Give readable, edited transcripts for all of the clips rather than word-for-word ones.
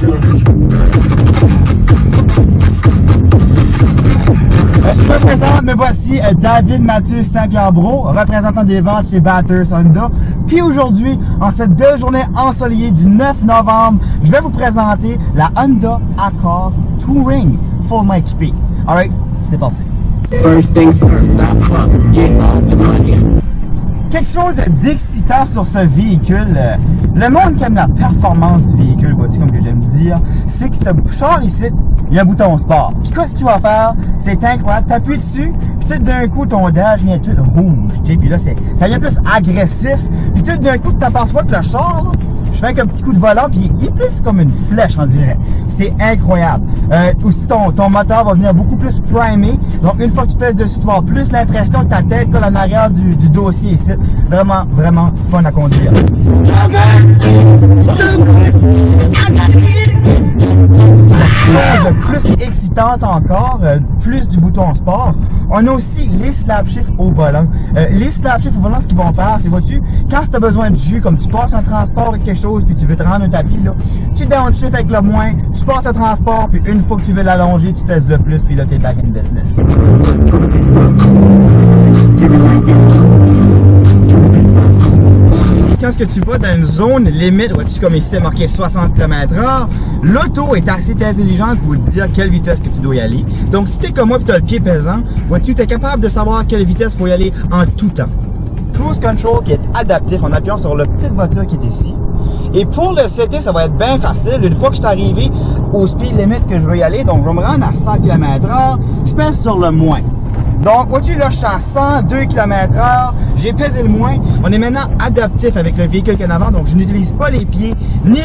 Je me présente, me voici David Mathieu Saint-Pierre-Bro, représentant des ventes chez Bathurst Honda. Puis aujourd'hui, en cette belle journée ensoleillée du 9 novembre, je vais vous présenter la Honda Accord Touring full équipée. Alright, c'est parti. First things first, I fucking get all the money. Quelque chose d'excitant sur ce véhicule, le monde qui aime la performance du véhicule, vois-tu comme que j'aime dire, c'est que ce char ici, il y a un bouton sport. Puis qu'est-ce qu'il va faire? C'est incroyable. T'appuies dessus, puis tout d'un coup, ton dash vient tout rouge. Tu sais, puis là, ça devient plus agressif. Puis tout d'un coup, tu t'aperçois que le char, là, je fais un petit coup de volant, puis il est plus comme une flèche, on dirait. C'est incroyable. Aussi, ton moteur va venir beaucoup plus primé. Donc, une fois que tu pèses dessus, tu vas avoir plus l'impression que ta tête colle en arrière du dossier ici. Vraiment, vraiment fun à conduire. Chose plus excitante encore, plus du bouton sport, on a aussi les slap shifts au volant. Les slap shifts au volant, ce qu'ils vont faire, c'est, vois-tu, quand tu as besoin de jus, comme tu passes un transport avec quelque chose, puis tu veux te rendre un tapis, là, tu downshift avec le moins, tu passes un transport, puis une fois que tu veux l'allonger, tu pèses le plus, puis là, t'es back in business. Quand ce que tu vas dans une zone limite, vois-tu, comme ici, marqué 60 km/h, l'auto est assez intelligente pour te dire quelle vitesse que tu dois y aller. Donc, si tu es comme moi et tu as le pied pesant, vois-tu, tu es capable de savoir à quelle vitesse il faut y aller en tout temps. Cruise Control qui est adaptif en appuyant sur le petit moteur qui est ici. Et pour le setter, ça va être bien facile. Une fois que je suis arrivé au speed limit que je veux y aller, donc je vais me rendre à 100 km/h, je pèse sur le moins. Donc, vois-tu, là, je suis à 102 km/h, j'ai pesé le moins. On est maintenant adaptif avec le véhicule qu'il y a en avant, donc je n'utilise pas les pieds, ni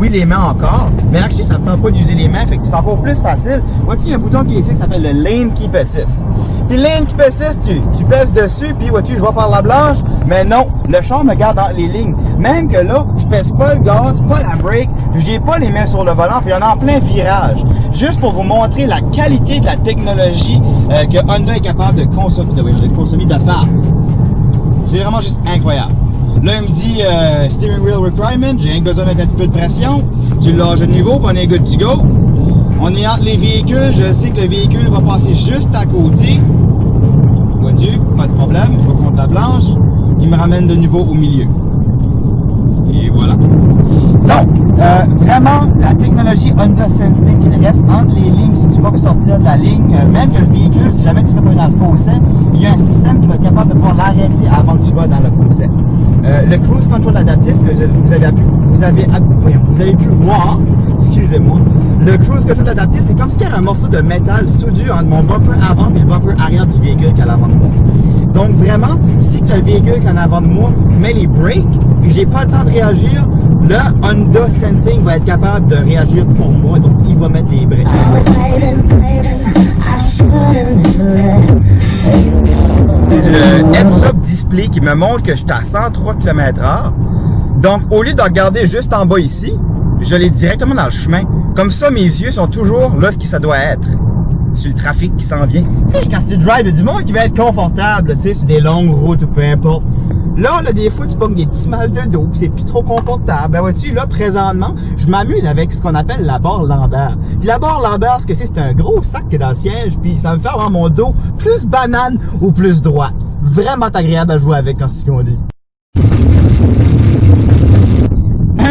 les mains encore. Mais là, ça ne me fait pas d'user les mains, fait que c'est encore plus facile. Vois-tu, il y a un bouton qui est ici qui s'appelle le Lane Keep Assist. Puis Lane Keep Assist, tu pèses dessus, puis vois-tu, je vois par la blanche, mais non, le char me garde dans les lignes. Même que là, je pèse pas le gaz, pas la brake, j'ai pas les mains sur le volant, puis on est en plein virage. Juste pour vous montrer la qualité de la technologie que Honda est capable de consommer de part. C'est vraiment juste incroyable. Là, il me dit steering wheel requirement, j'ai rien que besoin de mettre un petit peu de pression. Tu lâches le niveau, puis on est good to go. On est entre les véhicules, je sais que le véhicule va passer juste à côté. Vois-tu, pas de problème, je vais contre la blanche. Il me ramène de nouveau au milieu. Et voilà. Donc, vraiment, la technologie Honda Sensing, il reste entre les lignes. Si tu vas sortir de la ligne, même que le véhicule, si jamais tu serais pas dans le fossé, il y a un système qui va être capable de pouvoir l'arrêter avant que tu vas dans le fossé. Le Cruise Control adaptif que vous avez pu voir, excusez-moi, le Cruise Control adaptif, c'est comme s'il y avait un morceau de métal soudé entre mon bumper avant et le bumper arrière du véhicule qui est à l'avant de moi. Donc vraiment, si le véhicule qui est en avant de moi met les brakes, puis j'ai pas le temps de réagir, le Honda Sensing va être capable de réagir pour moi, donc il va mettre les brakes. Le heads-up display qui me montre que je suis à 103 km/h. Donc, au lieu de regarder juste en bas ici, je l'ai directement dans le chemin. Comme ça, mes yeux sont toujours là ce que ça doit être. Sur le trafic qui s'en vient. Tu sais, quand tu drives, il y a du monde qui va être confortable, tu sais, sur des longues routes ou peu importe. Là, des fois, tu pognes des petits mal de dos, pis c'est plus trop confortable. Ben, vois-tu, là, présentement, je m'amuse avec ce qu'on appelle la barre Lambert. Puis la barre Lambert, ce que c'est un gros sac qui est dans le siège, puis ça me fait avoir mon dos plus banane ou plus droite. Vraiment agréable à jouer avec quand c'est ce qu'on dit.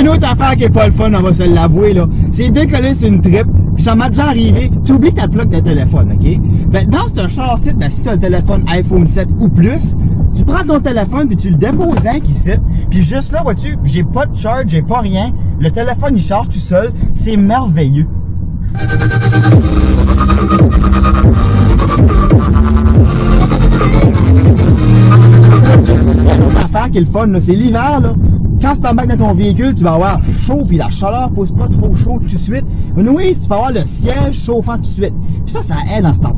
Une autre affaire qui est pas le fun, on va se l'avouer, là, c'est décoller sur une trip, puis ça m'a déjà arrivé, tu oublies ta plug de téléphone, ok? Ben, dans ce char-ci, ben, si tu as un téléphone iPhone 7 ou plus, tu prends ton téléphone, puis tu le déposes ici, puis juste là, vois-tu, j'ai pas de charge, j'ai pas rien, le téléphone, il charge tout seul, c'est merveilleux. L'autre affaire qui est le fun, c'est l'hiver, là. Quand tu t'embarques dans ton véhicule, tu vas avoir chaud, puis la chaleur pousse pas trop chaud tout de suite. Mais oui, tu vas avoir le siège chauffant tout de suite. Puis ça aide en ce temps.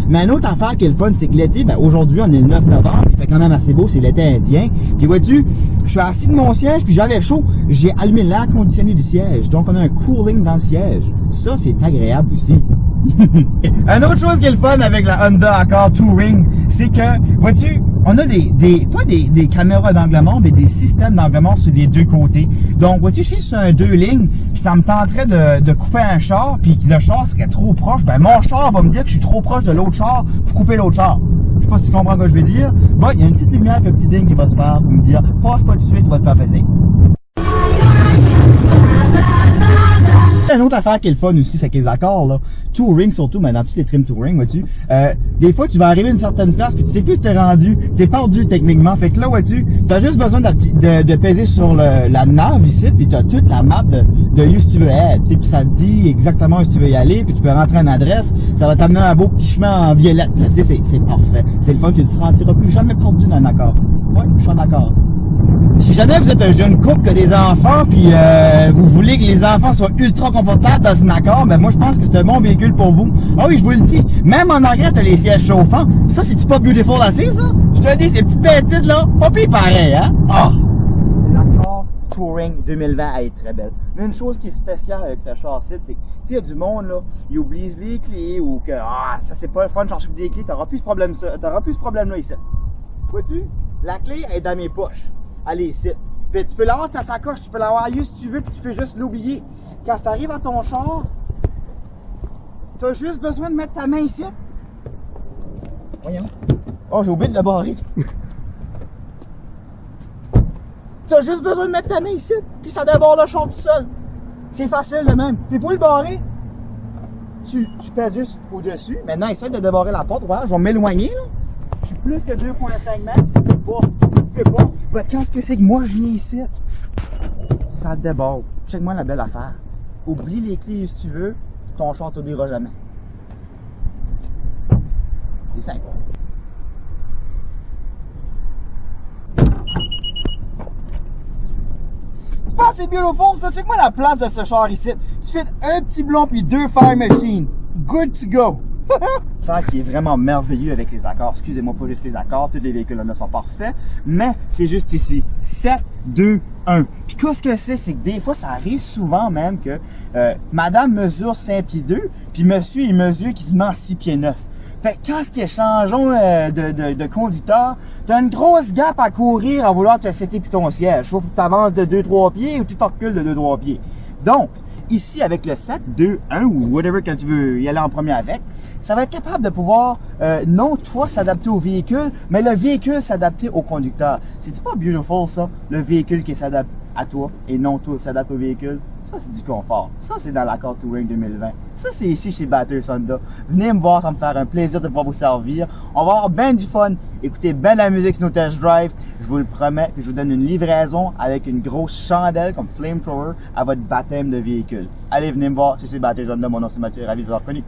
Mais une autre affaire qui est le fun, c'est que l'été, ben aujourd'hui, on est le 9 novembre, il fait quand même assez beau, c'est l'été indien. Puis vois-tu, je suis assis de mon siège, puis j'avais chaud. J'ai allumé l'air conditionné du siège. Donc, on a un cooling dans le siège. Ça, c'est agréable aussi. Une autre chose qui est le fun avec la Honda Accord Touring, c'est que, vois-tu, on a pas des caméras d'angle mort, mais des systèmes d'angle mort sur les deux côtés. Donc, vois-tu, si c'est un 2 lignes, puis ça me tenterait de couper un char, puis que le char serait trop proche, ben mon char va me dire que je suis trop proche de l'autre char pour couper l'autre char. Je sais pas si tu comprends ce que je veux dire. Bon, il y a une petite lumière, un petit ding qui va se faire pour me dire, passe pas tout de suite, tu vas te faire fesser. Une autre affaire qui est le fun aussi, c'est que les accords, là, touring surtout, mais dans toutes les trims touring, vois-tu, des fois, tu vas arriver à une certaine place, puis tu sais plus où t'es rendu, t'es perdu techniquement. Fait que là, vois-tu, t'as juste besoin de peser sur la nave ici, puis t'as toute la map de où tu veux être, tu sais, puis ça te dit exactement où tu veux y aller, puis tu peux rentrer une adresse, ça va t'amener un beau petit chemin en violette, là, tu sais, c'est parfait. C'est le fun, tu ne te sentiras plus jamais perdu dans un accord. Ouais, je suis d'accord. Si jamais vous êtes un jeune couple qui a des enfants, puis vous voulez que les enfants soient ultra confortables dans un accord, ben moi je pense que c'est un bon véhicule pour vous. Ah oui, je vous le dis, même en arrière, t'as les sièges chauffants. Ça, c'est-tu pas beautiful assez, ça? Je te le dis, ces petites petites là, pas pire pareil, hein? Ah! L'accord Touring 2020 elle est très belle. Mais une chose qui est spéciale avec ce char-ci, c'est que s'il y a du monde, là, ils oublient les clés ou que, ça c'est pas le fun de changer des clés, t'auras plus ce problème-là ici. Vois-tu? La clé est dans mes poches. Allez ici. Puis tu peux l'avoir dans ta sacoche, tu peux l'avoir ailleurs si tu veux, puis tu peux juste l'oublier. Quand tu arrives à ton char, tu as juste besoin de mettre ta main ici. Voyons. Oh, j'ai oublié de la barrer. Tu as juste besoin de mettre ta main ici, puis ça débarre le char tout seul. C'est facile de même. Puis pour le barrer, tu pèses juste au-dessus. Maintenant, essaie de débarrer la porte. Voilà, je vais m'éloigner, là. Je suis plus que 2,5 mètres. Tu peux pas. Ben, qu'est-ce que c'est que moi je viens ici? Ça déborde. Check-moi la belle affaire. Oublie les clés si tu veux, ton char t'oubliera jamais. C'est simple. C'est pas assez beautiful ça? Check-moi la place de ce char ici. Tu fais un petit blond puis 2 fire machines. Good to go! Fait qui est vraiment merveilleux avec les accords. Excusez-moi, pas juste les accords, tous les véhicules là sont parfaits, mais c'est juste ici. 7, 2, 1. Puis qu'est-ce que c'est que des fois, ça arrive souvent même que madame mesure 5 pieds 2, puis monsieur, il mesure quasiment 6 pieds 9. Fait que quand il changeons de conducteur, t'as une grosse gap à courir à vouloir te setter puis ton siège. Soit que tu avances de 2-3 pieds ou tu te recules de 2-3 pieds. Donc, ici, avec le 7, 2, 1 ou whatever quand tu veux y aller en premier avec, ça va être capable de pouvoir, non toi s'adapter au véhicule, mais le véhicule s'adapter au conducteur. C'est pas beautiful ça, le véhicule qui s'adapte à toi et non toi qui s'adapte au véhicule? Ça c'est du confort. Ça c'est dans l'accord Touring 2020. Ça c'est ici chez Batters Honda. Venez me voir, ça me faire un plaisir de pouvoir vous servir. On va avoir bien du fun, écoutez bien de la musique sur nos test drive, je vous le promets, puis je vous donne une livraison avec une grosse chandelle comme flamethrower à votre baptême de véhicule. Allez, venez me voir, c'est Batters Honda, mon nom c'est Mathieu, ravi de vous avoir connu.